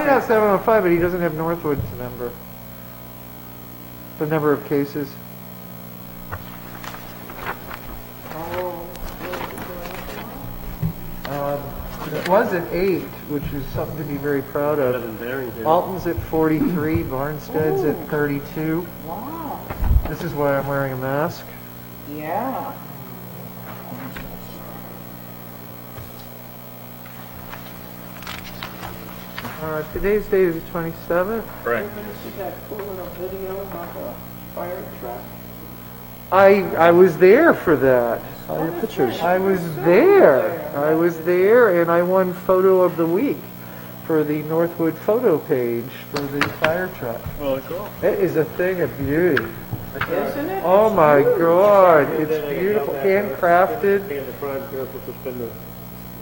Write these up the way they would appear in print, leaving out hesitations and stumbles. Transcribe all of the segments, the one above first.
might have 705, but he doesn't have Northwood's number. The number of cases. It was at 8, which is something to be very proud of. Alton's at 43, Barnstead's at 32. Wow. This is why I'm wearing a mask. Yeah. Today's date is the 27th. Right. You're going to see that cool little video of a fire truck. I was there for that. All your pictures. I was there, and I won Photo of the Week for the Northwood photo page for the fire truck. Well, cool. It is a thing of beauty. Isn't it? Oh my God, it's beautiful, handcrafted.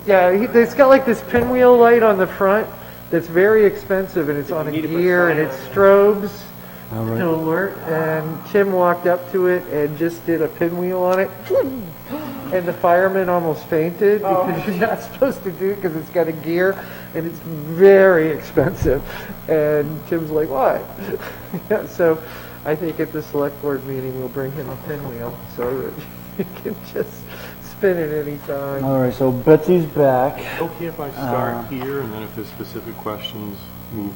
Yeah, it's got like this pinwheel light on the front that's very expensive, and it's on a gear, and it strobes to alert. And Tim walked up to it and just did a pinwheel on it. And the fireman almost fainted because you're not supposed to do it because it's got a gear and it's very expensive. And Tim's like, "What?" Yeah, so I think at the select board meeting we'll bring him a pinwheel so that you can just spin it any time. All right, so Betsy's back. Okay if I start here, and then if there's specific questions, move.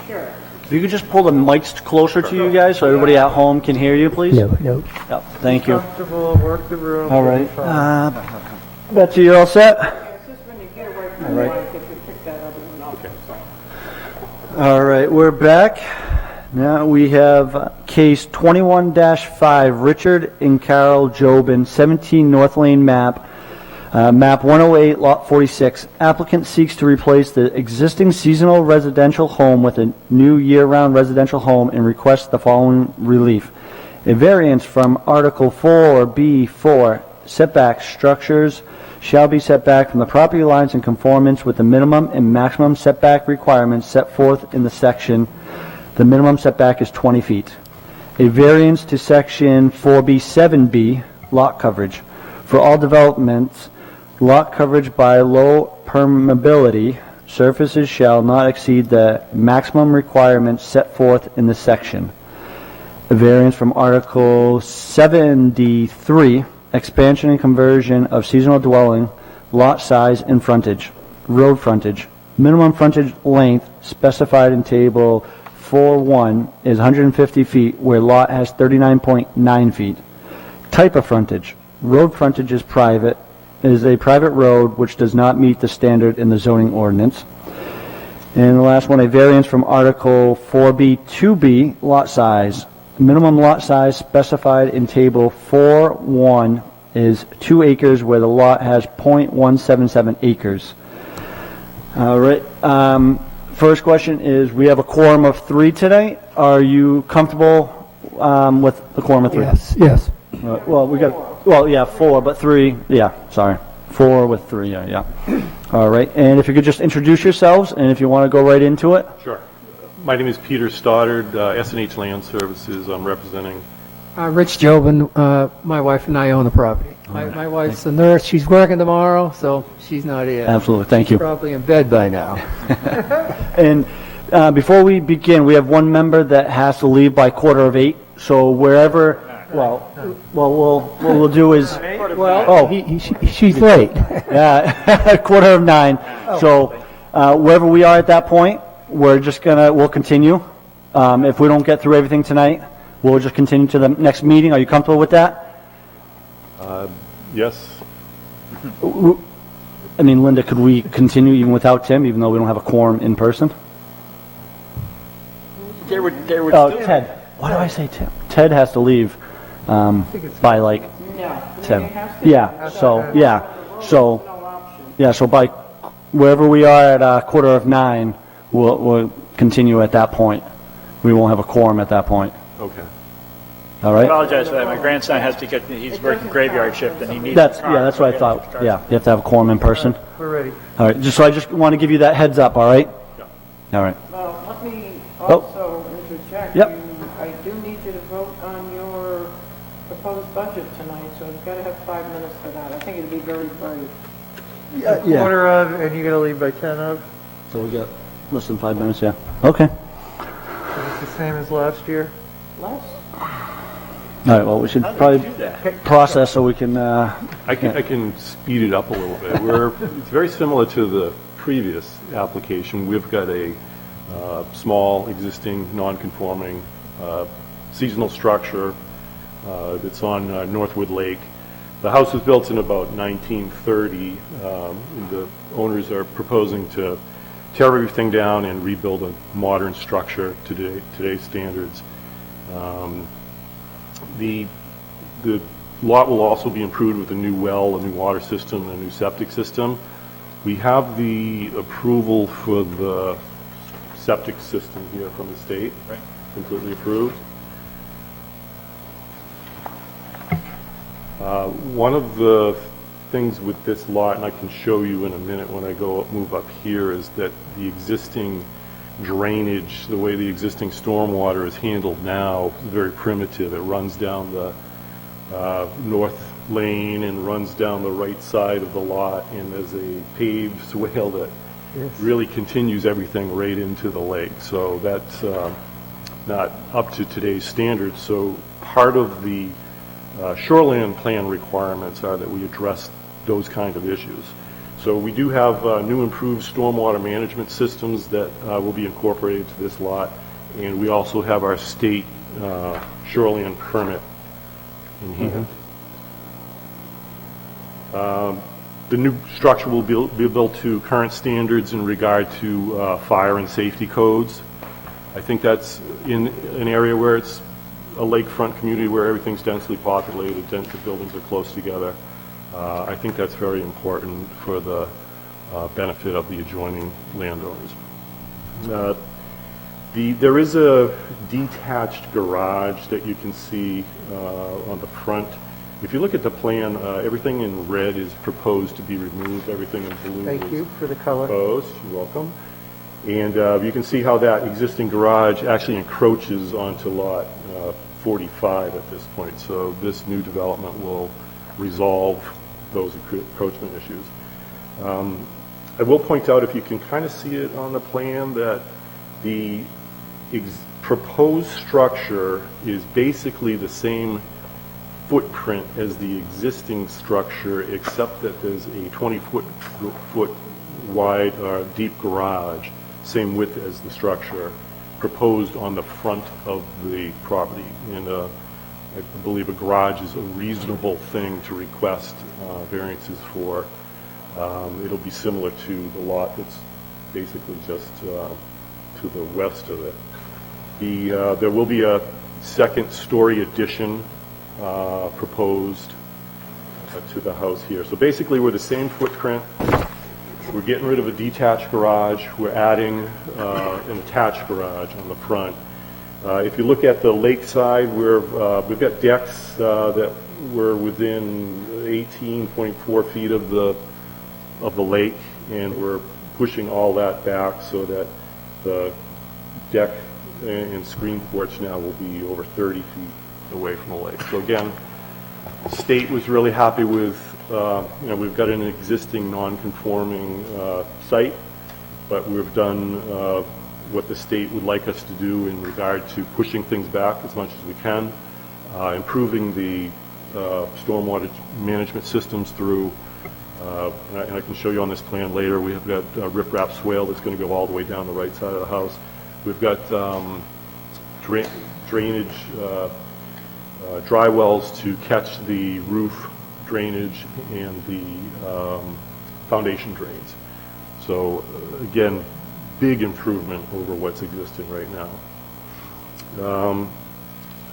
Sure. If you could just pull the mics closer to you guys so everybody at home can hear you, please. No. Yep, thank you. Comfortable, work the room. All right. it'll be fine. Betsy, you're all set? It's just when you get away from the mic, if you pick that other one up. All right, we're back. Now we have case 21-5, Richard and Carol Jobin, 17 North Lane map, map 108, lot 46. Applicant seeks to replace the existing seasonal residential home with a new year-round residential home and requests the following relief. A variance from Article 4B4, setback structures shall be set back from the property lines in conformance with the minimum and maximum setback requirements set forth in the section. The minimum setback is 20 feet. A variance to section 4B7B, lot coverage. For all developments, lot coverage by low permeability surfaces shall not exceed the maximum requirements set forth in the section. A variance from Article 73, expansion and conversion of seasonal dwelling, lot size and frontage. Road frontage. Minimum frontage length specified in table 4.1 is 150 feet where lot has 39.9 feet. Type of frontage. Road frontage is private, is a private road which does not meet the standard in the zoning ordinance. And the last one, a variance from Article 4B2B, lot size. Minimum lot size specified in table 4.1 is 2 acres where the lot has 0.177 acres. All right. First question is, we have a quorum of 3 today. Are you comfortable with the quorum of 3? Yes. Well, we got, 4, but 3, sorry. 4 with 3, yeah. All right, and if you could just introduce yourselves, and if you want to go right into it. Sure. My name is Peter Stoddard, S&H Land Services. I'm representing. Rich Jobin, my wife and I own the property. My wife's a nurse. She's working tomorrow, so she's not here. Absolutely, thank you. Probably in bed by now. And before we begin, we have one member that has to leave by 7:45. So wherever, what we'll do is, She's late. yeah, 9:15. So wherever we are at that point, we'll continue. If we don't get through everything tonight, we'll just continue to the next meeting. Are you comfortable with that? Yes. I mean, Linda, could we continue even without Tim, even though we don't have a quorum in person? There would Ted. Why do I say Tim? Ted has to leave by like 10. So by wherever we are at 9:15, we'll continue at that point. We won't have a quorum at that point. Okay. All I right. apologize for that. My grandson has to he's working graveyard shift and he needs That's what I thought. Yeah, you have to have a quorum in person. We're ready. All right. I just want to give you that heads up. All right. Yeah. All right. Well, let me also interject. Yep. I do need you to vote on your proposed budget tonight, so you've got to have 5 minutes for that. I think it'd be very brave. Quarter of, and you're going to leave by 10 of? So we got Less than 5 minutes, yeah. Okay. It's the same as last year. Less? All right, well, we should probably process so we can, I can speed it up a little bit. It's very similar to the previous application. We've got a small, existing, non-conforming seasonal structure that's on Northwood Lake. The house was built in about 1930. The owners are proposing to tear everything down and rebuild a modern structure to today's standards. The lot will also be improved with a new well, a new water system, and a new septic system. We have the approval for the septic system here from the state, right? Completely approved. One of the things with this lot, and I can show you in a minute when I move up here, is that the existing drainage, the way the existing stormwater is handled now, is very primitive. It runs down the north lane and runs down the right side of the lot, and there's a paved swale that really continues everything right into the lake. So that's not up to today's standards. So part of the shoreline plan requirements are that we address those kind of issues. So we do have new improved stormwater management systems that will be incorporated to this lot, and we also have our state shoreline permit in here. The new structure will be built to current standards in regard to fire and safety codes. I think that's in an area where it's a lakefront community where everything's densely populated, the buildings are close together. I think that's very important for the benefit of the adjoining landowners. There is a detached garage that you can see on the front. If you look at the plan, everything in red is proposed to be removed. Everything in blue Thank you for the color. proposed. You're welcome. And you can see how that existing garage actually encroaches onto lot 45 at this point. So this new development will resolve those encroachment issues. I will point out, if you can kind of see it on the plan, that the proposed structure is basically the same footprint as the existing structure, except that there's a 20-foot wide deep garage, same width as the structure, proposed on the front of the property. And I believe a garage is a reasonable thing to request variances for. It'll be similar to the lot that's basically just to the west of it. There will be a second-story addition proposed to the house here. So basically, we're the same footprint. We're getting rid of a detached garage. We're adding an attached garage on the front. If you look at the lakeside, we've got decks that were within 18.4 feet of the lake, and we're pushing all that back so that the deck and screen porch now will be over 30 feet away from the lake. So again, the state was really happy with, we've got an existing non-conforming site, but we've done what the state would like us to do in regard to pushing things back as much as we can, improving the stormwater management systems through, and I can show you on this plan later, we have got a riprap swale that's going to go all the way down the right side of the house. We've got drainage, dry wells to catch the roof drainage and the foundation drains. So again, big improvement over what's existing right now.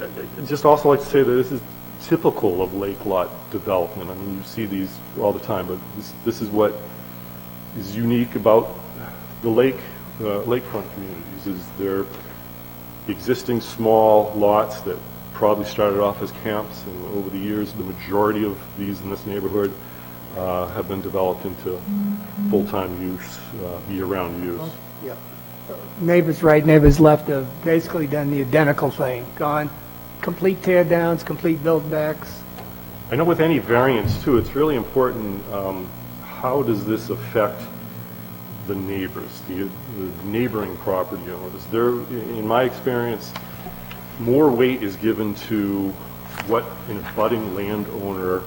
I'd just also like to say that this is typical of lake lot development. I mean, you see these all the time, but this is what is unique about the lakefront communities, is they're existing small lots that probably started off as camps, and over the years, the majority of these in this neighborhood have been developed into full-time use, year-round use. Yeah. Neighbors right, neighbors left have basically done the identical thing. Gone, complete tear downs, complete build backs. I know with any variance too, it's really important, how does this affect the neighbors, the neighboring property owners. There, in my experience, more weight is given to what an abutting landowner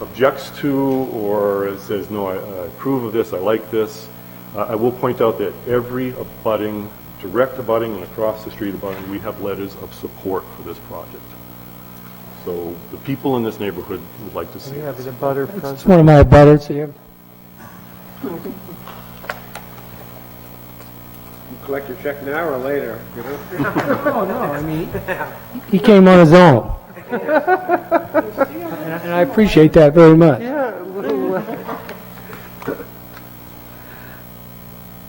objects to or says, no, I approve of this, I like this. I will point out that every abutting, direct abutting and across the street abutting, we have letters of support for this project. So the people in this neighborhood would like to see We have this. the butter It's present. one of my butters here. Collect your check now or later, you know? Oh, no, I mean, he came on his own. And I appreciate that very much. Yeah, a little,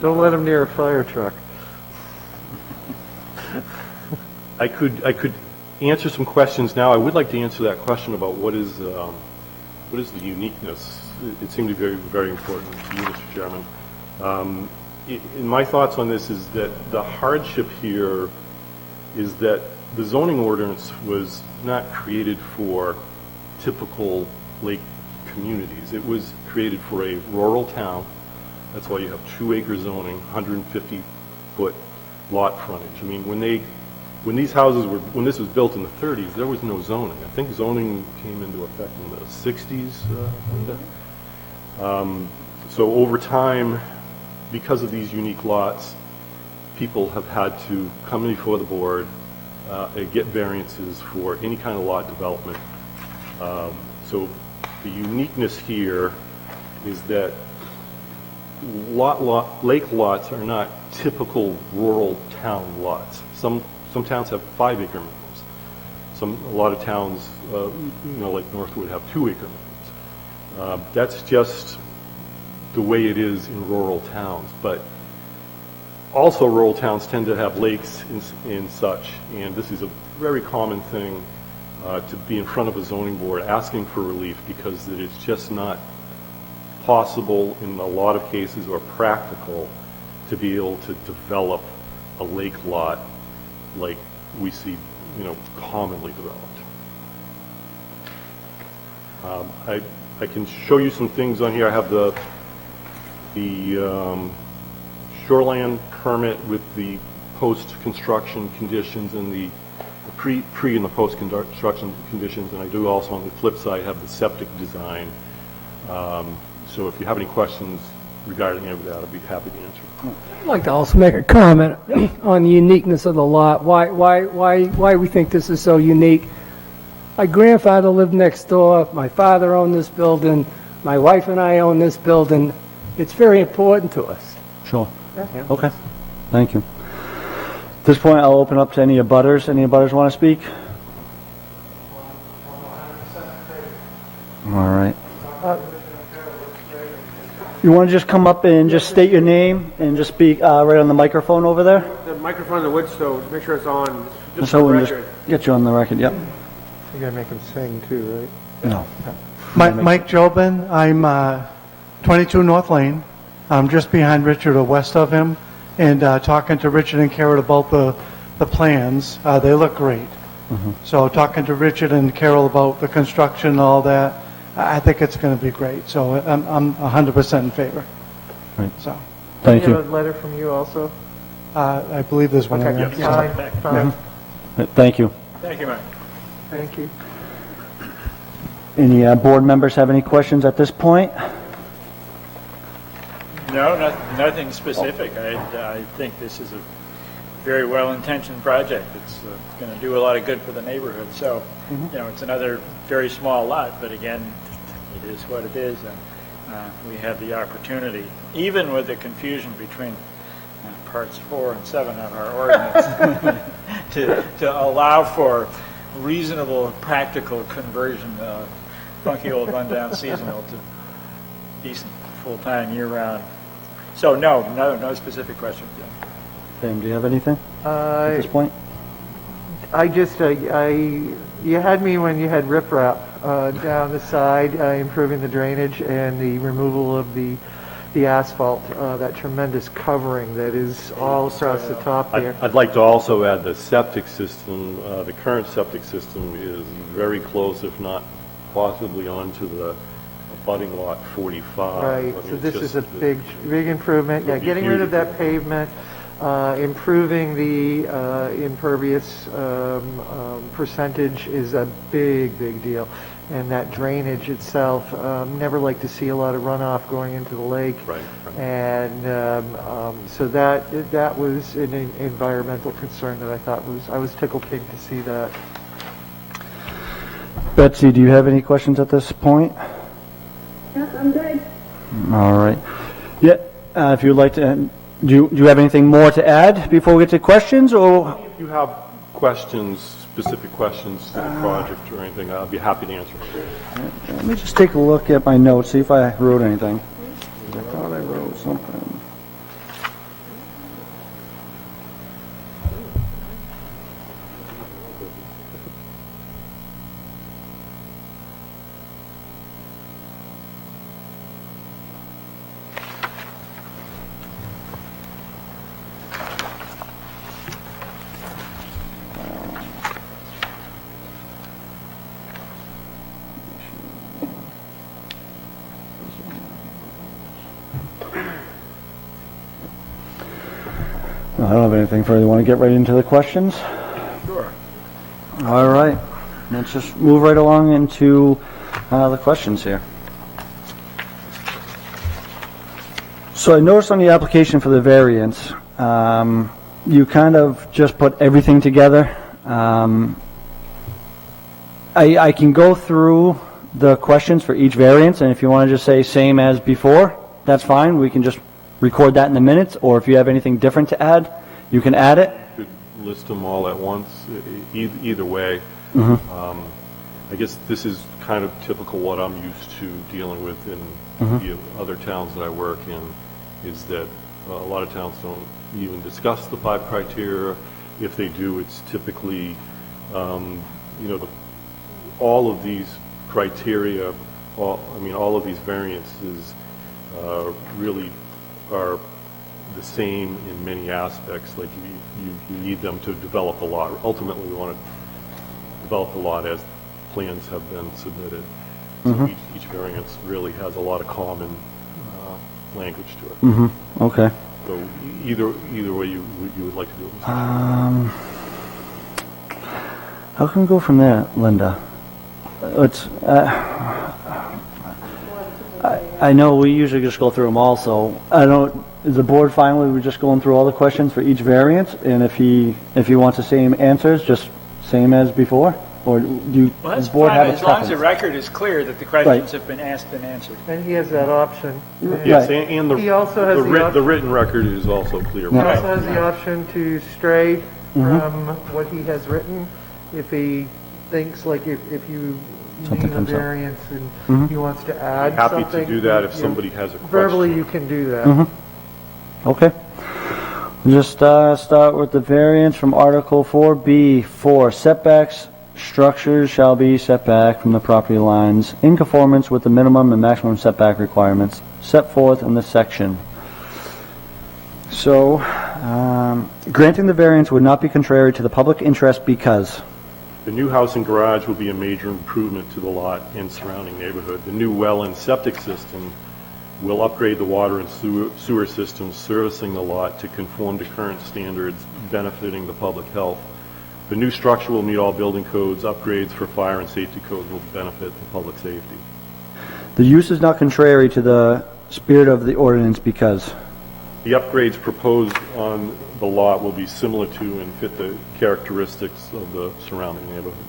don't let them near a fire truck. I could answer some questions now. I would like to answer that question about what is the uniqueness. It seemed to be very, very important to you, Mr. Chairman. In my thoughts on this is that the hardship here is that the zoning ordinance was not created for typical lake communities. It was created for a rural town. That's why you have 2-acre zoning, 150-foot lot frontage. I mean, when these houses were, when this was built in the 30s, there was no zoning. I think zoning came into effect in the 60s, Linda. So over time, because of these unique lots, people have had to come before the board and get variances for any kind of lot development. So the uniqueness here is that lake lots are not typical rural town lots. Some towns have 5-acre minimums. A lot of towns, like Northwood, have 2-acre minimums. That's just the way it is in rural towns. But also rural towns tend to have lakes and such, and this is a very common thing to be in front of a zoning board asking for relief because it is just not possible in a lot of cases or practical to be able to develop a lake lot like we see, commonly developed. I can show you some things on here. I have the shoreland permit with the post-construction conditions and the pre and the post-construction conditions, and I do also on the flip side have the septic design. So if you have any questions regarding any of that, I'd be happy to answer. I'd like to also make a comment on the uniqueness of the lot, why we think this is so unique. My grandfather lived next door, my father owned this building, my wife and I own this building. It's very important to us. Sure. Okay. Thank you. At this point, I'll open up to any abutters. Any abutters want to speak? All right. You want to just come up and just state your name and just speak right on the microphone over there? The microphone in the wood stove, make sure it's on, just So for the we'll just record. get you on the record, yep. You gotta make them sing too, right? No. Mike Jobin, I'm 22 North Lane. I'm just behind Richard or west of him, and talking to Richard and Carol about the plans. They look great. So talking to Richard and Carol about the construction and all that, I think it's going to be great. So I'm 100% in favor. Right. So Thank We have you. a letter from you also? I believe there's one in Okay, there. fine. Thank you. Thank you, Mike. Thank you. Any board members have any questions at this point? No, nothing specific. I think this is a very well-intentioned project. It's going to do a lot of good for the neighborhood. So, it's another very small lot, but again, it is what it is, and we have the opportunity, even with the confusion between parts 4 and 7 of our ordinance, to allow for reasonable, practical conversion of funky old rundown seasonal to decent full-time year-round. So no specific question. Sam, do you have anything at this point? I just, you had me when you had riprap down the side, improving the drainage and the removal of the asphalt, that tremendous covering that is all across the top there. I'd like to also add the septic system. The current septic system is very close, if not possibly onto the abutting lot 45. I Right, mean, so it's this just is a big improvement, yeah, It'll be getting rid of huge. that pavement, improving the impervious percentage is a big deal. And that drainage itself, never like to see a lot of runoff going into the lake. Right, right. And so that was an environmental concern that I thought I was tickled pink to see that. Betsy, do you have any questions at this point? Yep, I'm good. All right. Yeah, if you'd like to, do you have anything more to add before we get to questions, or? If you have questions, specific questions to the project or anything, I'll be happy to answer. Let me just take a look at my notes, see if I wrote anything. I thought I wrote something. No, I don't have anything further. You want to get right into the questions? Sure. All right. Let's just move right along into the questions here. So I noticed on the application for the variance, you kind of just put everything together. I can go through the questions for each variance, and if you want to just say same as before, that's fine. We can just record that in the minutes, or if you have anything different to add, you can add it. Could list them all at once, either way. I guess this is kind of typical what I'm used to dealing with in the other towns that I work in, is that a lot of towns don't even discuss the 5 criteria. If they do, it's typically, all of these criteria, all of these variances really are the same in many aspects. Like you need them to develop a lot. Ultimately, we want to develop a lot as plans have been submitted. So each variance really has a lot of common language to it. Okay. So either way you would like to do it. How can we go from there, Linda? It's, I know we usually just go through them all, so I don't, is the board fine with we just going through all the questions for each variance? And if he wants the same answers, just same as before? Or do you, Well, that's does the board fine, have a as long as the preference? record is clear that the questions have been asked and answered. And he has that option. Yes, Right. and the, He also has the, the the written record is also clear. He also has the option to stray from what he has written if he thinks, like, if you Something need a comes up. variance and he wants to add Happy something. to do that if you- somebody has a question. Verbally, you can do that. Okay. Just start with the variance from Article 4B4. Setbacks, structures shall be set back from the property lines in conformance with the minimum and maximum setback requirements set forth in this section. So, granting the variance would not be contrary to the public interest because The new house and garage will be a major improvement to the lot and surrounding neighborhood. The new well and septic system will upgrade the water and sewer systems servicing the lot to conform to current standards, benefiting the public health. The new structure will meet all building codes. Upgrades for fire and safety codes will benefit the public safety. the use is not contrary to the spirit of the ordinance because The upgrades proposed on the lot will be similar to and fit the characteristics of the surrounding neighborhood.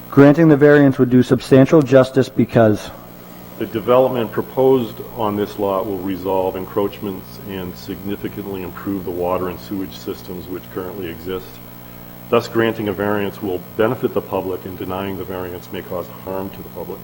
granting the variance would do substantial justice because The development proposed on this lot will resolve encroachments and significantly improve the water and sewage systems which currently exist. Thus, granting a variance will benefit the public, and denying the variance may cause harm to the public.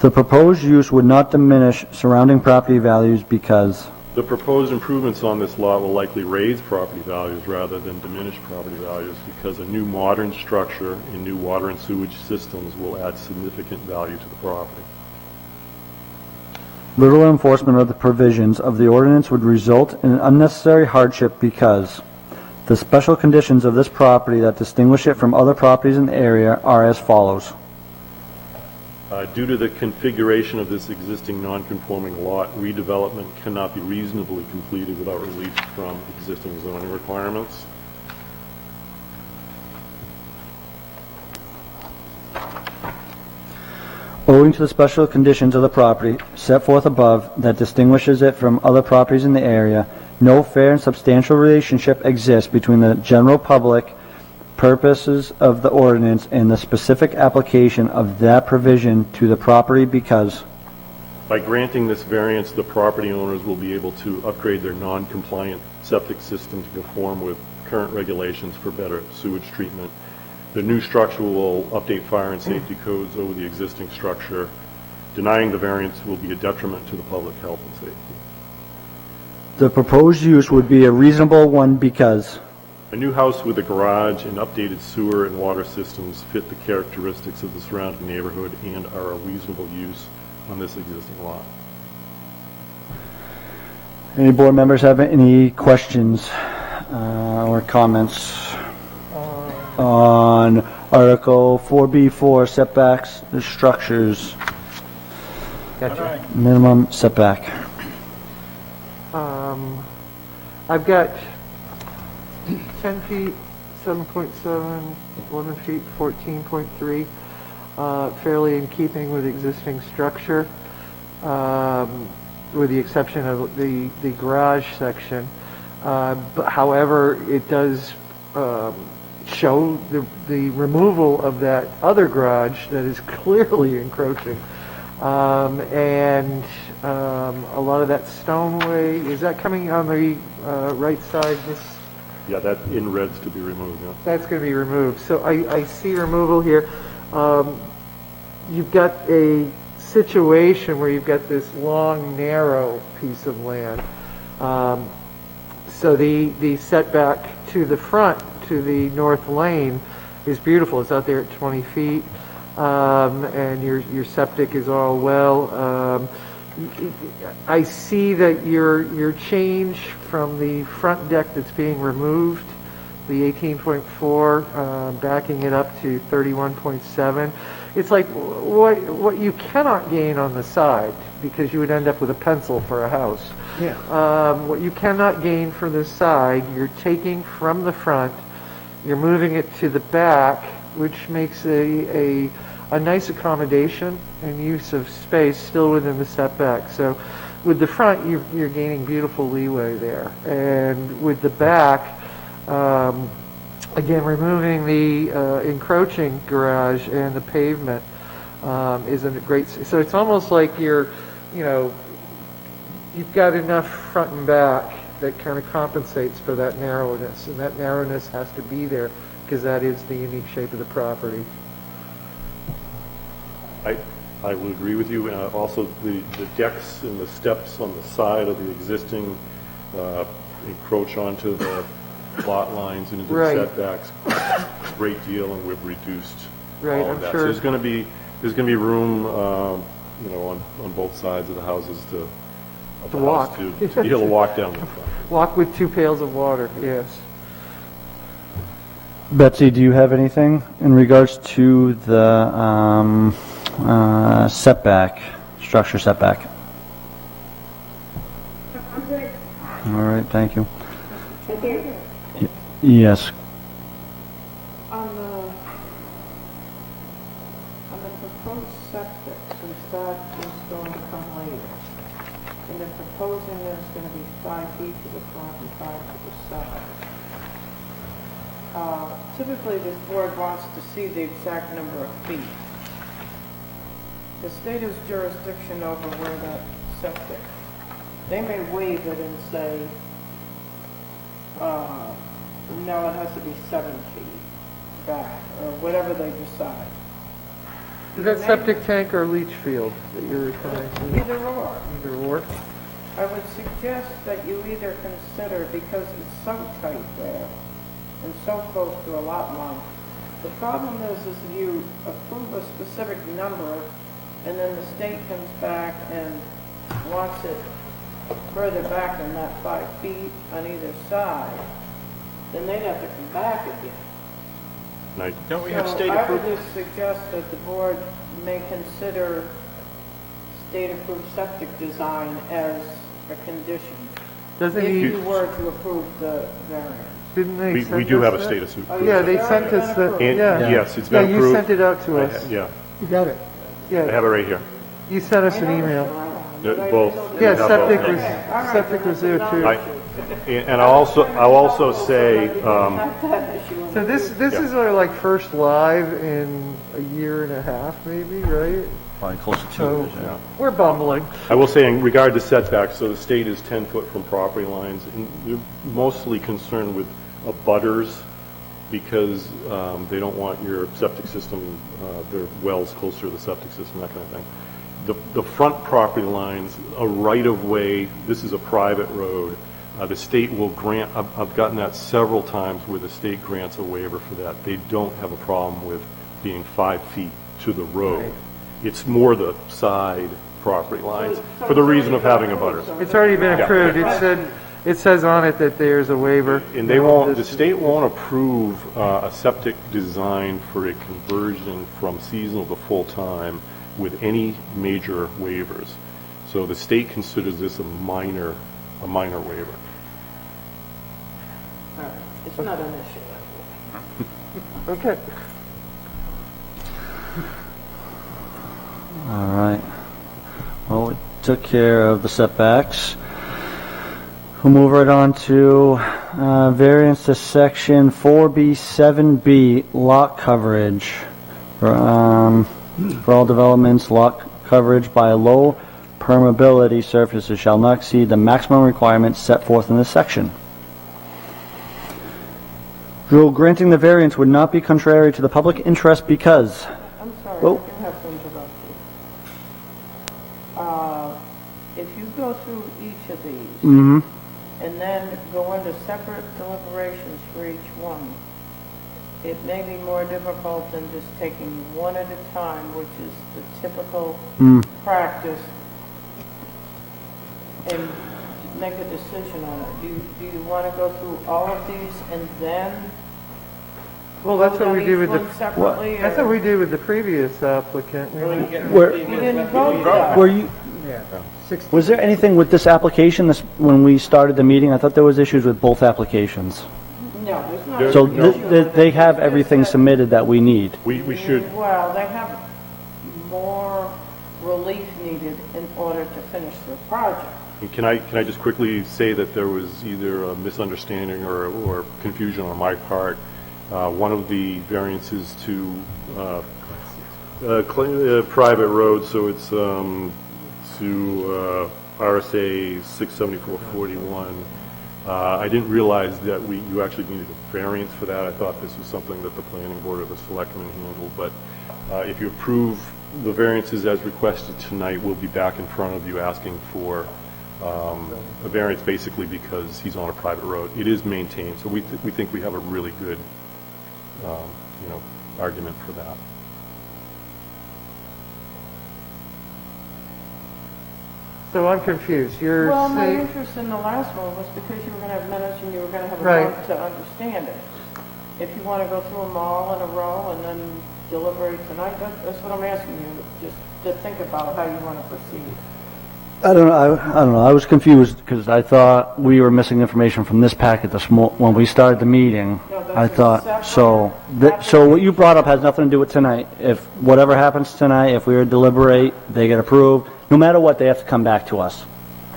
the proposed use would not diminish surrounding property values because The proposed improvements on this lot will likely raise property values rather than diminish property values because a new modern structure and new water and sewage systems will add significant value to the property. little enforcement of the provisions of the ordinance would result in an unnecessary hardship because the special conditions of this property that distinguish it from other properties in the area are as follows. Due to the configuration of this existing non-conforming lot, redevelopment cannot be reasonably completed without relief from existing zoning requirements. Owing to the special conditions of the property set forth above that distinguishes it from other properties in the area, no fair and substantial relationship exists between the general public purposes of the ordinance and the specific application of that provision to the property because By granting this variance, the property owners will be able to upgrade their non-compliant septic system to conform with current regulations for better sewage treatment. The new structure will update fire and safety codes over the existing structure. Denying the variance will be a detriment to the public health and safety. the proposed use would be a reasonable one because A new house with a garage and updated sewer and water systems fit the characteristics of the surrounding neighborhood and are a reasonable use on this existing lot. any board members have any questions or comments on Article 4B4 setbacks, the structures, Gotcha. minimum setback. I've got 10 feet, 7.7, 11 feet, 14.3, fairly in keeping with existing structure, with the exception of the garage section. But however, it does show the removal of that other garage that is clearly encroaching. And a lot of that stoneway, is that coming on the right side? Yeah, that in red's to be removed, yeah. That's going to be removed. So I see removal here. You've got a situation where you've got this long, narrow piece of land. So the setback to the front, to the north lane, is beautiful. It's out there at 20 feet. And your septic is all well. I see that your change from the front deck that's being removed, the 18.4, backing it up to 31.7. It's like what you cannot gain on the side, because you would end up with a pencil for a house. Yeah. What you cannot gain from the side, you're taking from the front, you're moving it to the back, which makes a nice accommodation and use of space still within the setback. So with the front, you're gaining beautiful leeway there. And with the back, again, removing the encroaching garage and the pavement is a great, so it's almost like you've got enough front and back that kind of compensates for that narrowness. And that narrowness has to be there because that is the unique shape of the property. I will agree with you. Also, the decks and the steps on the side of the existing encroach onto the lot lines and into the Right. setbacks a great deal, and we've reduced Right, all of I'm that. sure. So there's going to be room, on both sides of the houses to walk. to be able to walk down the front. Walk with 2 pails of water, yes. Betsy, do you have anything in regards to the setback, structure setback? I'm good. All right, thank you. Thank you. Yes. On the proposed septic, since that is going to come later, and they're proposing there's going to be 5 feet to the front and 5 to the side. Typically, this board wants to see the exact number of feet. The state has jurisdiction over where that septic, they may waive it and say, no, it has to be 7 feet back, or whatever they decide. Is that septic tank or leach field that you're referring to? Either or. Either or? I would suggest that you either consider, because it's so tight there and so close to a lot line, the problem is you approve a specific number and then the state comes back and wants it further back than that 5 feet on either side, then they'd have to come back again. And Don't we have So state I approval? would just suggest that the board may consider state-approved septic design as a condition. Doesn't If he, you were to approve the variance. didn't they We send do us have a that? state of suit. Oh, Yeah, they It's sent already us been the, approved. yeah. Yes, it's Yeah, been you approved. sent it out to us. Yeah, You got it. I have Yeah, it right here. you sent us an I know email. it's around, Yeah, but I both. don't- Yeah, have both. septic Okay, was, all right, septic then was there it's too. not- And I'll also say, So this is our like first live in a year and a half, maybe, right? Probably close to 2 So years, yeah. we're bumbling. I will say in regard to setbacks, so the state is 10 foot from property lines, and they're mostly concerned with abutters because they don't want your septic system, their wells closer to the septic system, that kind of thing. The front property lines, a right-of-way, this is a private road. The state will grant, I've gotten that several times where the state grants a waiver for that. They don't have a problem with being 5 feet to the road. It's more the side property lines, for the reason of having abutters. It's already been Yeah. approved. It says on it that there's a waiver. And they won't, the state won't approve a septic design for a conversion from seasonal to full-time with any major waivers. So the state considers this a minor waiver. All right, it's not an issue. Okay. All right. Well, we took care of the setbacks. We'll move right on to variance to section 4B7B, lot coverage. For all developments, lot coverage by low permeability surfaces shall not exceed the maximum requirements set forth in this section. Rule granting the variance would not be contrary to the public interest because I'm sorry, Oh. I do have to interrupt you. If you go through each of these, and then go into separate deliberations for each one, it may be more difficult than just taking one at a time, which is the typical practice, and make a decision on it. Do you want to go through all of these and then Well, that's vote what on we did each with one the, separately? that's or- what we did with the previous applicant. were, You didn't vote that. were you, was there anything with this application when we started the meeting? I thought there was issues with both applications. No, there's not. So an issue with they it. have It's everything just that- submitted that we need. We should, Well, they have more relief needed in order to finish their project. and can I just quickly say that there was either a misunderstanding or confusion on my part. One of the variances to private road, so it's to RSA 67441. I didn't realize that you actually needed a variance for that. I thought this was something that the planning board or the selectmen handled, but if you approve the variances as requested tonight, we'll be back in front of you asking for a variance basically because he's on a private road. It is maintained, so we think we have a really good, argument for that. So I'm confused. You're Well, my saying, interest in the last one was because you were going to have minutes and you were going to have a Right. month to understand it. If you want to go through them all in a row and then deliberate tonight, that's what I'm asking you, just to think about how you want to proceed. I don't know. I was confused because I thought we were missing information from this packet when we started the meeting. No, that's I a thought, separate so what you brought up has nothing to do with tonight. If whatever happens tonight, if we were to deliberate, they get approved, no matter what, they have to come back to us.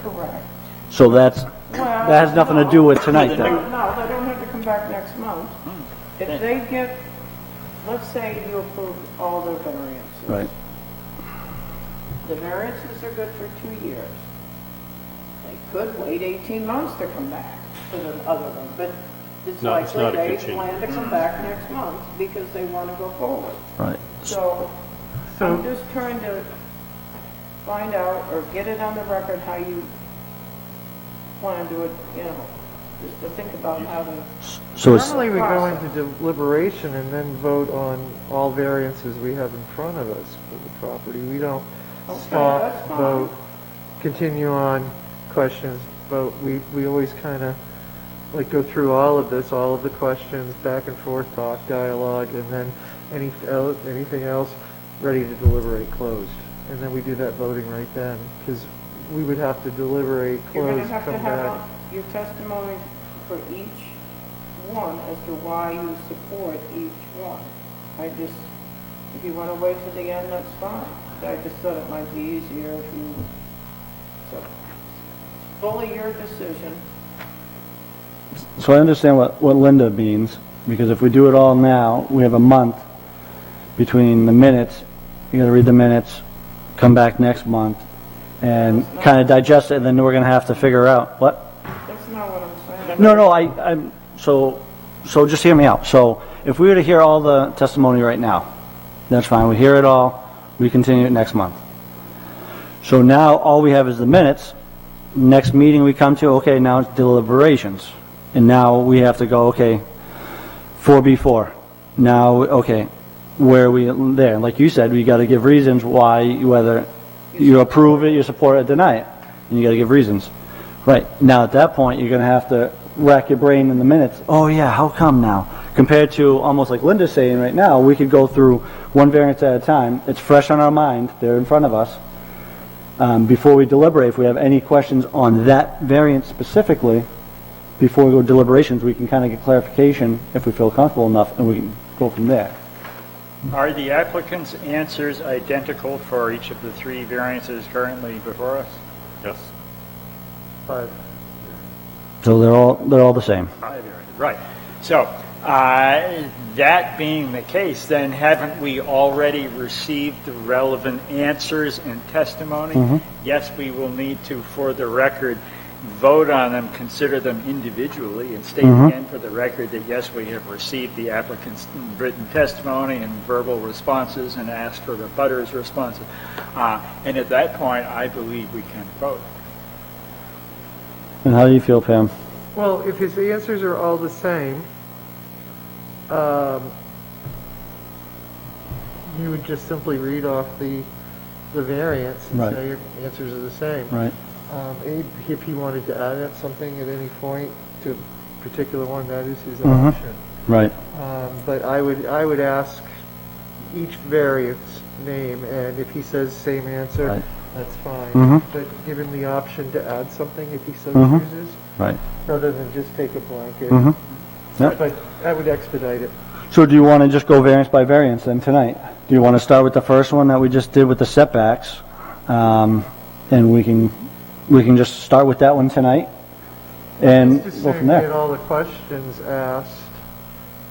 Correct. So that has nothing to do with tonight No, then. no, they don't have to come back next month. If they get, let's say you approve all their variances. Right. The variances are good for 2 years. They could wait 18 months to come back for the other one, but it's No, it's likely not a they continu- plan to come back next month because they want to go forward. Right. So I'm just trying to find out or get it on the record how you plan to do it, just to think about how to. So it's, normally we go into deliberation and then vote on all variances we have in front of us for the property. We don't Okay, stop, that's fine. vote, continue on, questions, vote. We always kind of like go through all of this, all of the questions, back and forth, talk, dialogue, and then anything else. ready to deliberate closed. And then we do that voting right then, because we would have to deliberate You're gonna closed, have to come have back. your testimony for each one as to why you support each one. If you wanna wait till the end, that's fine. I just thought it might be easier if you, so, fully your decision. So I understand what Linda means, because if we do it all now, we have a month between the minutes. You gotta read the minutes, come back next month, and kind of digest it, and then we're gonna have to figure out, what? That's not what I'm saying. No, so just hear me out. So if we were to hear all the testimony right now, that's fine, we hear it all, we continue it next month. So now all we have is the minutes. Next meeting we come to, okay, now it's deliberations. And now we have to go, okay, 4B4. Now, okay, where are we there? Like you said, we got to give reasons why, whether you approve it, you support it, deny it. And you got to give reasons. Right. Now at that point, you're going to have to rack your brain in the minutes. Oh yeah, how come now? Compared to almost like Linda's saying right now, we could go through one variance at a time. It's fresh on our mind. They're in front of us. Before we deliberate, if we have any questions on that variance specifically, before we go to deliberations, we can kind of get clarification if we feel comfortable enough, and we can go from there. Are the applicant's answers identical for each of the three variances currently before us? Yes. But So they're all the same. Five variances, right. So, that being the case, then haven't we already received the relevant answers and testimony? Yes, we will need to, for the record, vote on them, consider them individually, and state again for the record that yes, we have received the applicant's written testimony and verbal responses and asked for the butters responses. And at that point, I believe we can vote. And how do you feel, Pam? well, if his answers are all the same, you would just simply read off the variance and Right. say your answers are the same. Right. If he wanted to add something at any point to a particular one, that is his Mhm. option. Right. But I would ask each variance name, and if he says same answer, Right. that's fine. Mhm. But give him the option to add something if he so Mhm. chooses, Right. rather than just take a blanket. Mhm. Yep. But I would expedite it. So do you want to just go variance by variance then tonight? Do you want to start with the first one that we just did with the setbacks? And we can just start with that one tonight and Just go to from get there. all the questions asked,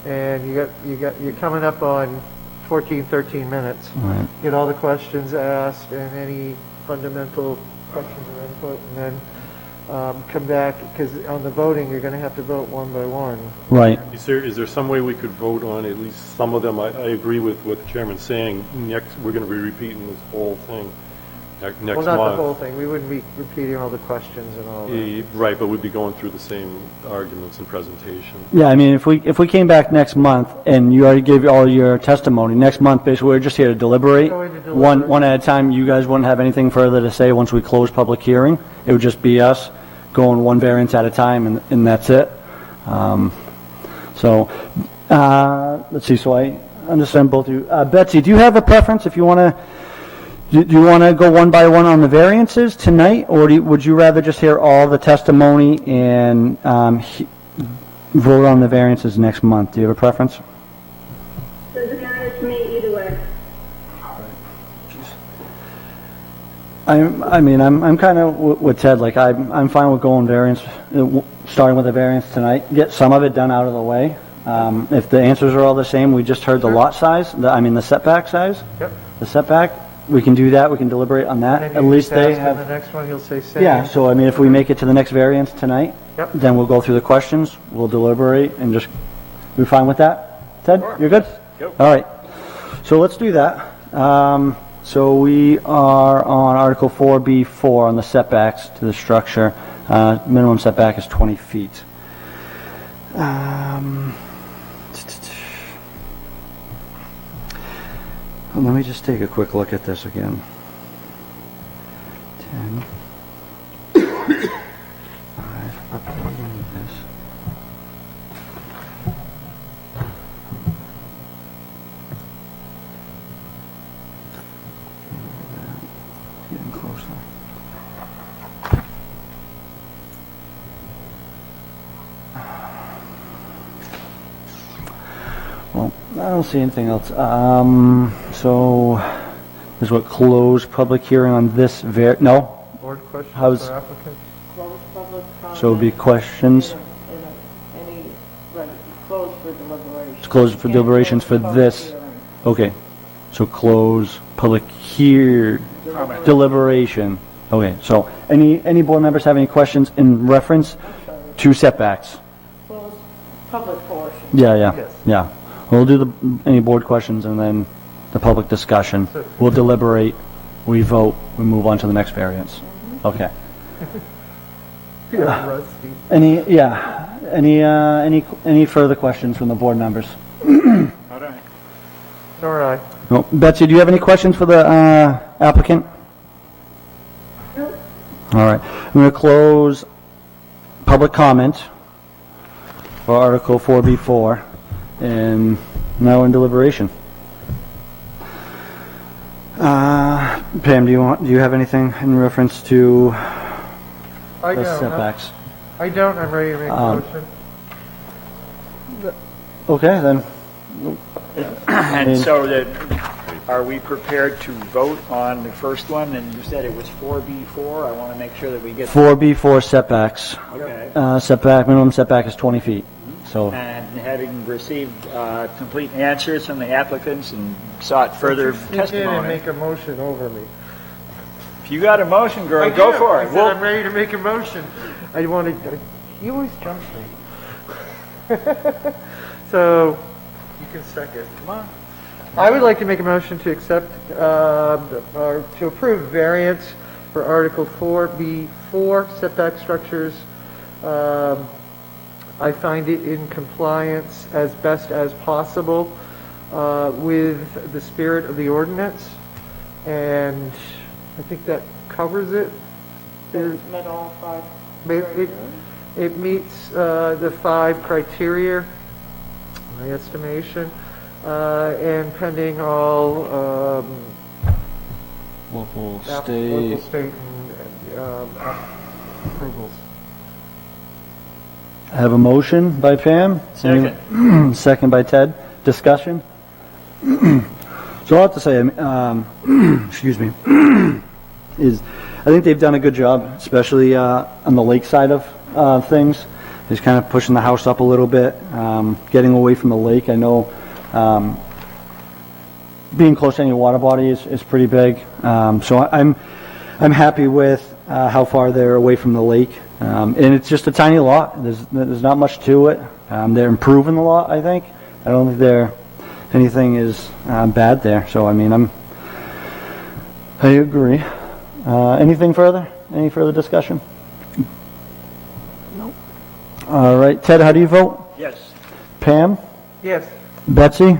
and you're coming up on 13 minutes. Right. Get all the questions asked and any fundamental questions or input, and then come back, because on the voting, you're going to have to vote one by one. Right. Is there some way we could vote on at least some of them? I agree with what the chairman's saying. Next, we're going to be repeating this whole thing next Well, month. not the whole thing. We wouldn't be repeating all the questions and all that. Right, but we'd be going through the same arguments and presentation. Yeah, I mean, if we came back next month and you already gave all your testimony, next month, basically, we're just here to deliberate. Going to deliberate. One at a time. You guys wouldn't have anything further to say once we close public hearing. It would just be us going one variance at a time, and that's it. Let's see, so I understand both of you. Betsy, do you have a preference if you want to, do you want to go one by one on the variances tonight, or would you rather just hear all the testimony and vote on the variances next month? Do you have a preference? Doesn't matter to me either way. I'm kind of with Ted, like I'm fine with going variance, starting with a variance tonight, get some of it done out of the way. If the answers are all the same, we just heard the lot size, the setback size. Yep. The setback, we can do that, we can deliberate on that. And At you least just they ask him have, the next one, he'll say same. yeah, so I mean, if we make it to the next variance tonight, Yep. then we'll go through the questions, we'll deliberate, and just, we fine with that? Ted, you're good? Go. All right, so let's do that. So we are on Article 4B4 on the setbacks to the structure. Minimum setback is 20 feet. Let me just take a quick look at this again. 10. 5, updating this. Well, I don't see anything else. So, is what close public hearing on this no? Board questions How's- for applicant? Close public comment. So it'd be questions. Close for deliberations. It's closed for Can't deliberations close for public this. hearing. Okay, so close public Deliberation. deliberation. Okay, so any board members have any questions in reference to setbacks? Close public portion. Yeah. Yes. Yeah. We'll do any board questions and then the public discussion. We'll deliberate, we vote, we move on to the next variance. Okay. Yeah, rusty. Any further questions from the board members? All right. All right. No. Betsy, do you have any questions for the applicant? Nope. All right. I'm going to close public comment for Article 4B4, and now in deliberation. Pam, do you have anything in reference to I the don't. setbacks? I don't. I'm ready to make a motion. Okay, then. And so are we prepared to vote on the first one? And you said it was 4B4. I want to make sure that we get. 4B4 setbacks. Okay. Minimum setback is 20 feet. So, And having received complete answers from the applicants and sought further Sneak in and testimony. make a motion over me. If you got a motion, I girl, go do. for I it. said I'm ready to make a motion. I wanted. You always jump me. So you can second. Come on. I would like to make a motion to accept or to approve variance for Article 4B4 setback structures. I find it in compliance as best as possible with the spirit of the ordinance, and I think that covers it. Met all five. It meets the 5 criteria, my estimation, and pending all local, local, state, and approvals. I have a motion by Pam. Second. Second by Ted. Discussion? So all I have to say, excuse me, is I think they've done a good job, especially on the lake side of things. Just kind of pushing the house up a little bit, getting away from the lake. I know being close to any water body is pretty big. So I'm happy with how far they're away from the lake. And it's just a tiny lot. There's not much to it. They're improving the lot, I think. I don't think anything is bad there. So I mean, I agree. Anything further? Any further discussion? Nope. All right, Ted, how do you vote? Yes. Pam? Yes. Betsy?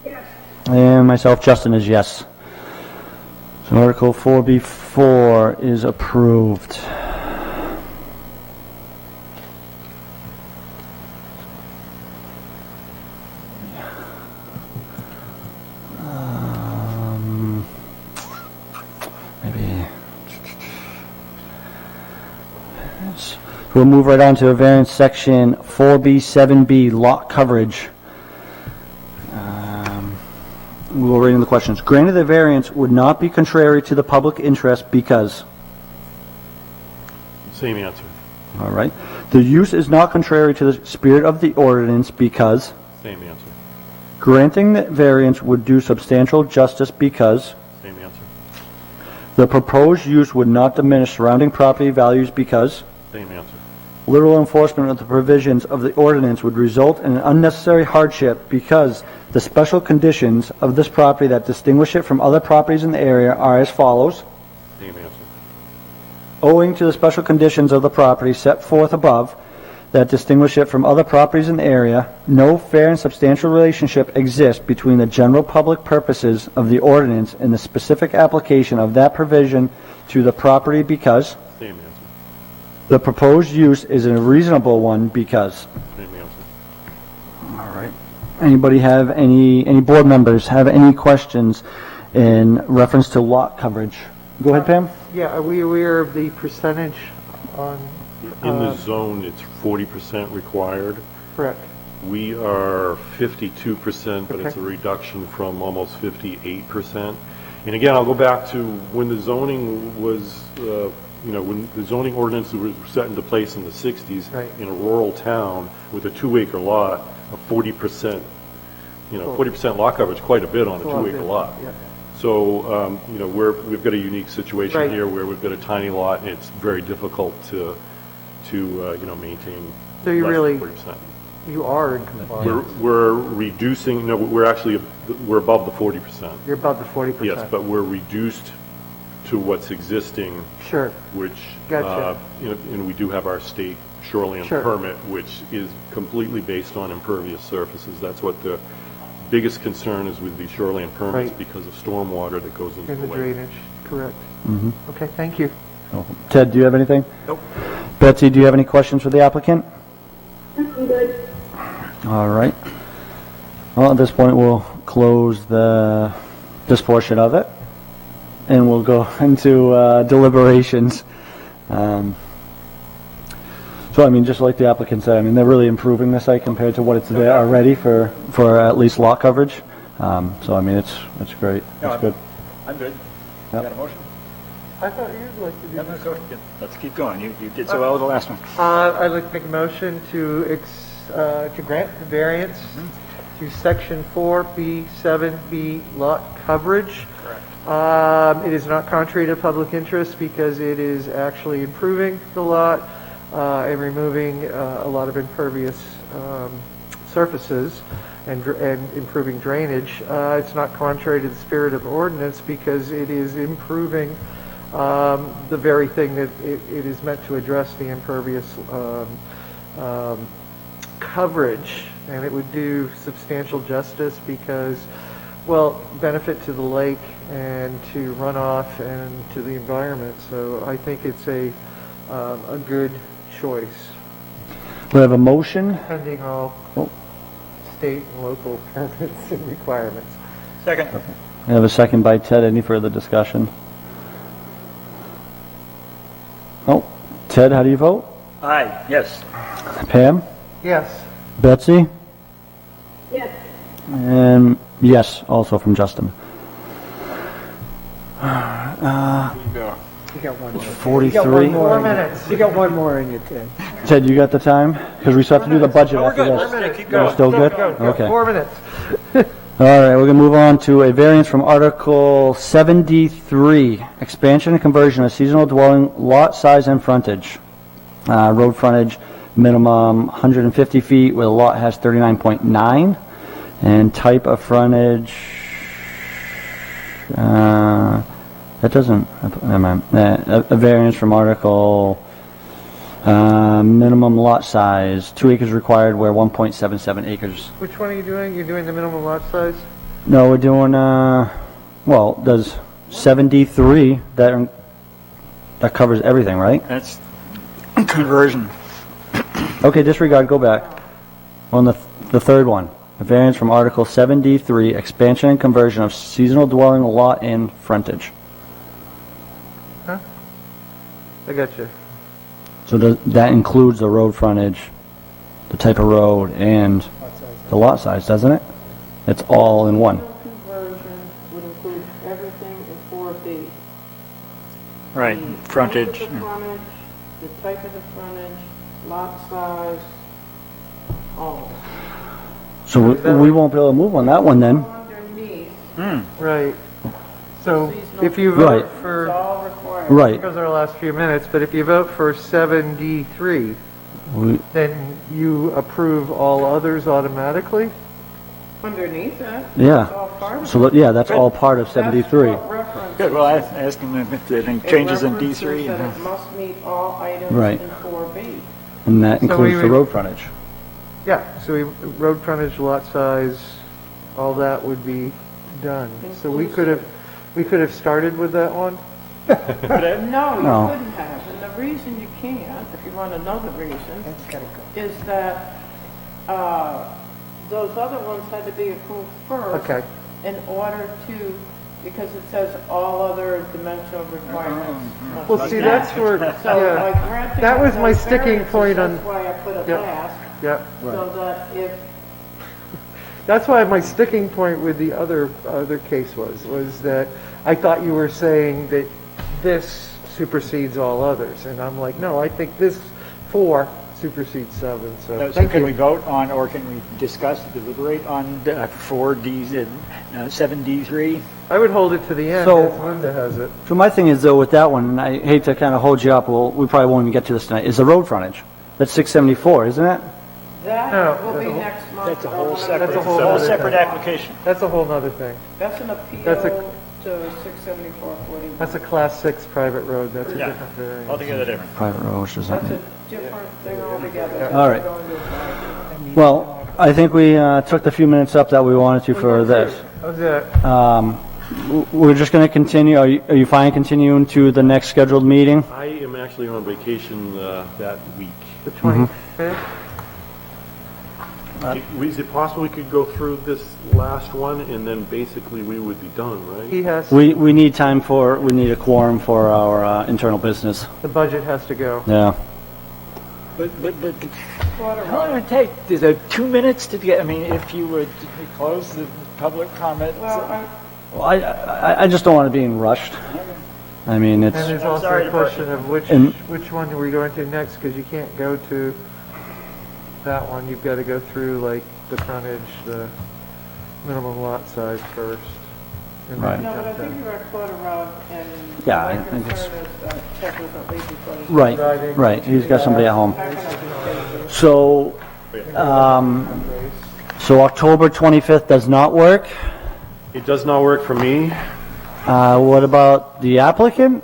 Yes. And myself, Justin, is yes. So Article 4B4 is approved. Maybe. We'll move right on to variance section 4B7B, lot coverage. We will read in the questions. Granted, the variance would not be contrary to the public interest because. Same answer. All right. The use is not contrary to the spirit of the ordinance because. Same answer. Granting the variance would do substantial justice because. Same answer. The proposed use would not diminish surrounding property values because. Same answer. Literal enforcement of the provisions of the ordinance would result in an unnecessary hardship because the special conditions of this property that distinguish it from other properties in the area are as follows. Same answer. Owing to the special conditions of the property set forth above that distinguish it from other properties in the area, no fair and substantial relationship exists between the general public purposes of the ordinance and the specific application of that provision to the property because. Same answer. The proposed use is a reasonable one because. Same answer. All right. Anybody have any board members have any questions in reference to lot coverage? Go ahead, Pam. Yeah, are we aware of the percentage on? In the zone, it's 40% required. Correct. We are 52%, but it's a Okay. reduction from almost 58%. And again, I'll go back to when the zoning was, when the zoning ordinance was set into place in the 60s Right. in a rural town with a 2-acre lot, a 40%, 40% lot coverage, quite a bit on a 2-acre lot. Yeah. So, we've got a unique situation Right. here where we've got a tiny lot and it's very difficult to maintain So you less really- than 40%. You are in compliance. We're reducing, no, we're above the 40%. You're above the 40%. Yes, but we're reduced to what's existing, Sure. which, Gotcha. and we do have our state shoreline Sure. permit, which is completely based on impervious surfaces. That's what the biggest concern is with the shoreline permits Right. because of stormwater that goes into In the the lake. drainage, correct. Okay, thank you. Ted, do you have anything? Nope. Betsy, do you have any questions for the applicant? I'm good. All right. Well, at this point, we'll close this portion of it, and we'll go into deliberations. So, I mean, just like the applicant said, I mean, they're really improving the site compared to what it's there already for at least lot coverage. So, I mean, it's great. No, It's good. I'm good. Yep. Got a motion? I thought you'd like to do Yeah, this. go ahead. Let's keep going. You did so well with the last one. I'd like to make a motion to grant the variance to section 4B7B lot coverage. Correct. It is not contrary to public interest because it is actually improving the lot and removing a lot of impervious surfaces and improving drainage. It's not contrary to the spirit of ordinance because it is improving the very thing that it is meant to address, the impervious coverage, and it would do substantial justice because, well, benefit to the lake and to runoff and to the environment. So I think it's a good choice, We have a motion. pending all Oh. state and local permits and requirements. Second. We have a second by Ted. Any further discussion? Oh, Ted, how do you vote? Aye, yes. Pam? Yes. Betsy? Yes. And yes, also from Justin. You go. You got one more. 43. 4 minutes. You got one more in you, Ted. Ted, you got the time? Because we still have to do the budget after good. this. Yeah, keep We're going. still good? Go. Okay. 4 minutes. All right, we're going to move on to a variance from Article 73, expansion and conversion of seasonal dwelling lot size and frontage. Road frontage minimum 150 feet where the lot has 39.9, and type of frontage, that doesn't, never mind. A variance from Article minimum lot size, 2 acres required where 1.77 acres. Which one are you doing? You're doing the minimum lot size? No, we're doing, well, does 73, that covers everything, right? That's conversion. Okay, disregard, go back. On the third one, a variance from Article 73, expansion and conversion of seasonal dwelling lot and frontage. I got you. So that includes the road frontage, the type of road, and the lot size, doesn't it? It's all in one. Conversion would include everything in 4B. Right, The frontage. length of the frontage, the type of the frontage, lot size, all. So we won't be able to move on that one then. Underneath, Right. So Seasonal if you Right. vote it's for, all required. Right. those are our last few minutes, but if you vote for 7D3, We- then you approve all others automatically? Underneath that, it's Yeah. all part of it. So, yeah, that's all part of 73. That's what references. Good, well, I asked him if there are any It changes in references D3. that it must meet all items Right. in 4B. And that So we includes the would- road frontage. Yeah, so road frontage, lot size, all that would be done. So we could have started with that one? No, No. you couldn't have, and the reason you can't, if you want another reason, is that, those other ones had to be approved first. Okay. In order to because it says all other dimensional requirements. must Well, be see, met. that's where, So by yeah, granting that was my those sticking variances, point on- That's why I put it Yep. last, yeah. so that if, That's why my sticking point with the other case was that I thought you were saying that this supersedes all others, and I'm like, no, I think this 4 supersedes 7, so So thank can we you. vote on, or can we discuss, deliberate on 4D, 7D3? I would hold it to the end, So- as Linda has it. So my thing is though with that one, and I hate to kind of hold you up, well, we probably won't even get to this tonight, is the road frontage. That's 674, isn't it? that No, will be that's a- next month. That's a but whole when I- separate, That's a whole whole other separate thing. application. That's a whole nother thing. That's an appeal That's a- to 674-41. That's a class 6 private road, that's a Yeah, different variance. altogether different. Private road, which is That's not. a different thing altogether. All right. We're going to apply. Well, I think we took the few minutes up that we wanted to for this. How's that? We're just going to continue. Are you fine continuing to the next scheduled meeting? I am actually on vacation that week. The 25th? Is it possible we could go through this last one and then basically we would be done, right? He has, We need time for, we need a quorum for our internal business. the budget has to go. Yeah. But how long would it take? Is it 2 minutes to get, I mean, if you would close the public comment? Well, Well, I just don't want it being rushed. I mean, And it's, there's also sorry a to question of And- which one are we going to next, because you can't go to that one, you've got to go through like the frontage, the minimum lot size first. and then Right. no, but I jump think down. you're at Quarter Road, and Yeah, I my think it's- concern is that Chuck doesn't leave before he's right, right. He's got somebody at home. not gonna be safe. So, so October 25th does not work. It does not work for me. What about the applicant?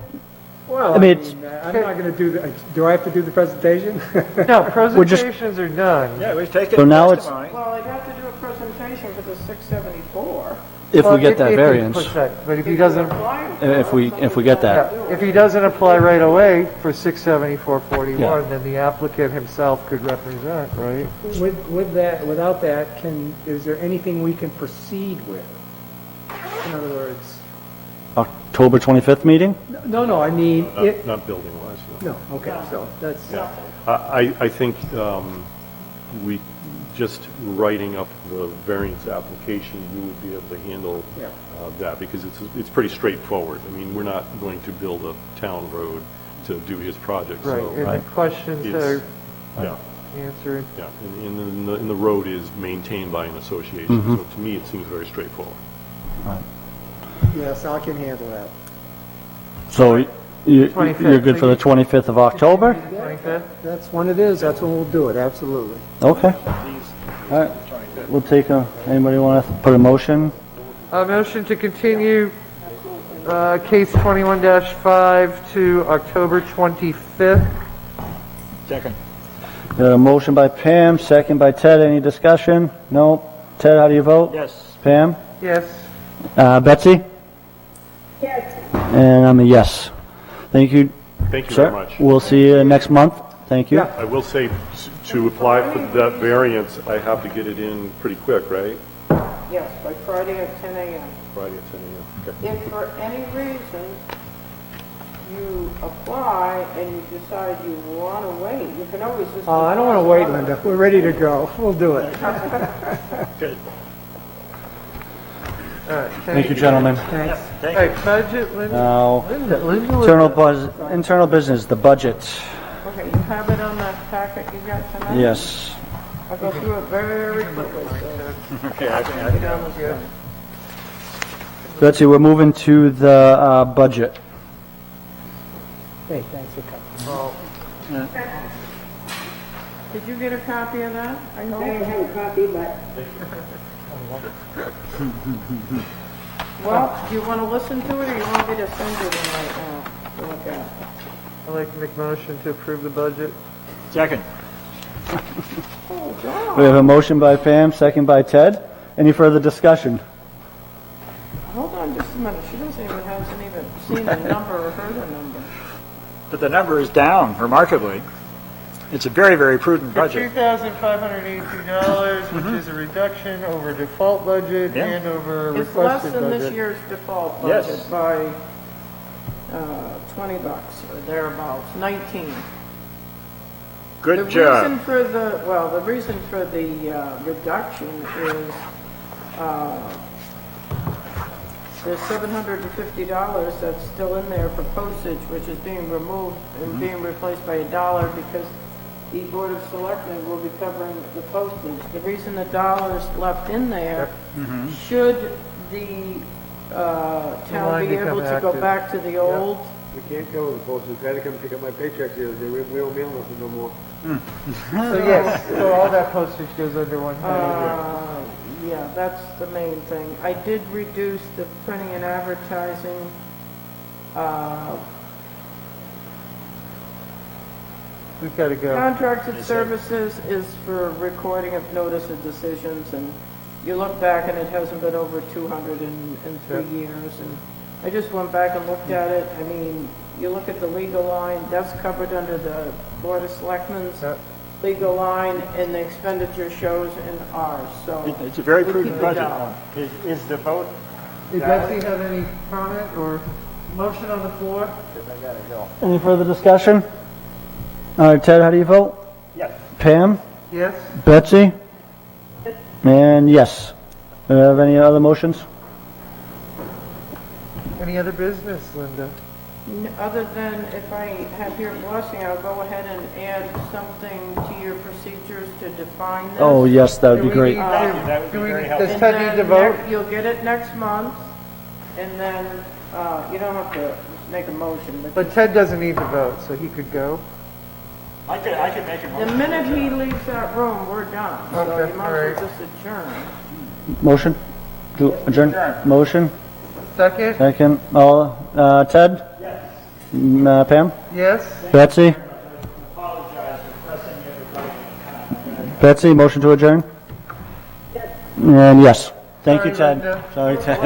Well, I mean, it's- I'm not going to do I have to do the presentation? No, presentations are done. Yeah, we've taken So now it's- testimony. Well, I'd have to do a presentation for the 674. If Well, we get that if he variance, puts that- But if he doesn't, if we get that. if he doesn't apply right away for 674-41, Yeah. then the applicant himself could represent, right? With that, without that, is there anything we can proceed with? In other words, October 25th meeting? no, I mean, it, Not building wise. no, okay, so that's, Yeah. I think we, just writing up the variance application, you would be able to handle Yeah. that, because it's pretty straightforward. I mean, we're not going to build a town road to do his project, Right, so. and the questions It's- are Yeah, answered. yeah, and the road is maintained by an association, so to me, it seems very straightforward. yes, I can handle that. So you're 25th. good for the 25th of October? 25th? That's when it is, that's when we'll do it, absolutely. Okay. All right. We'll take anybody want to put a motion? Motion to continue case 21-5 to October 25th. Second. Got a motion by Pam, second by Ted. Any discussion? No? Ted, how do you vote? Yes. Pam? Yes. Betsy? Yes. And I'm a yes. Thank you, Thank you sir. very much. We'll see you next month. Thank you. I will say, to apply for that variance, I have to get it in pretty quick, right? Yes, by Friday at 10 a.m. Friday at 10 a.m. Okay. If for any reason you apply and you decide you want to wait, you can always just... I don't want to wait, Linda, we're ready to go, we'll do it. Good. All right, Thank you, gentlemen. Thanks. All Thank right, you. budget, Linda. Now, Linda was- internal business, the budget. Okay, you have it on that packet you got tonight? Yes. I'll go through it very quickly, so... Okay, I think Betsy, we're moving to the budget. Hey, thanks for coming. Did you get a copy of that? I I don't hope. have a copy, but Well, do you want to listen to it, or you want me to send it in right now to look at? I'd like to make a motion to approve the budget. Second. Oh, John, We have a motion by Pam, second by Ted. Any further discussion? hold on just a minute. She hasn't even seen a number or heard a number. But the number is down remarkably. it's a very, very prudent For budget. $2,582, which is a reduction over default budget Yeah. and over It's less requested than this budget. year's default Yes. budget by $20 or thereabouts, 19. Good The job. reason for the reason for the reduction is there's $750 that's still in there for postage, which is being removed and being replaced by $1 because the Board of Selectmen will be covering the postage. The reason the dollar's left in there, should the town line be become able to go active. back to the old, We can't cover the postage. I had to come pick up my paychecks the other day. We don't mail nothing no more. So yes, so all that postage goes under one head. yeah, that's the main thing. I did reduce the printing and advertising. We've got to go. Contracted services is for recording of notice of decisions, and you look back and it hasn't been over 200 in 3 years, and I just went back and looked at it. I mean, you look at the legal line, that's covered under the Board of Selectmen's legal line, and the expenditure shows in ours, so. It's a very we prudent keep it budget. down. Is the vote? Did Betsy have any comment or motion on the floor? Any further discussion? All right, Ted, how do you vote? Yes. Pam? Yes? Betsy? And yes. Do you have any other motions? Any other business, Linda? Other than if I have your blessing, I'll go ahead and add something to your procedures to define this. Oh, yes, that would Do be we great. need That would do be we- very helpful. Does And Ted then need to vote? You'll get it next month, and then, you don't have to make a motion, but But Ted doesn't need to vote, so he could go. I could make a the motion. minute he leaves that room, we're done. So Okay, you might as all right. well just adjourn. Motion? To adjourn? Motion? Second? Second. All, Ted? Yes. Pam? Yes? Betsy? Betsy, motion to adjourn? And yes. Thank you, Sorry, Ted. Linda. Sorry, Ted.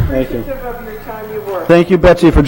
Thank you. Appreciative of your time you work. Thank you, Betsy, for joining.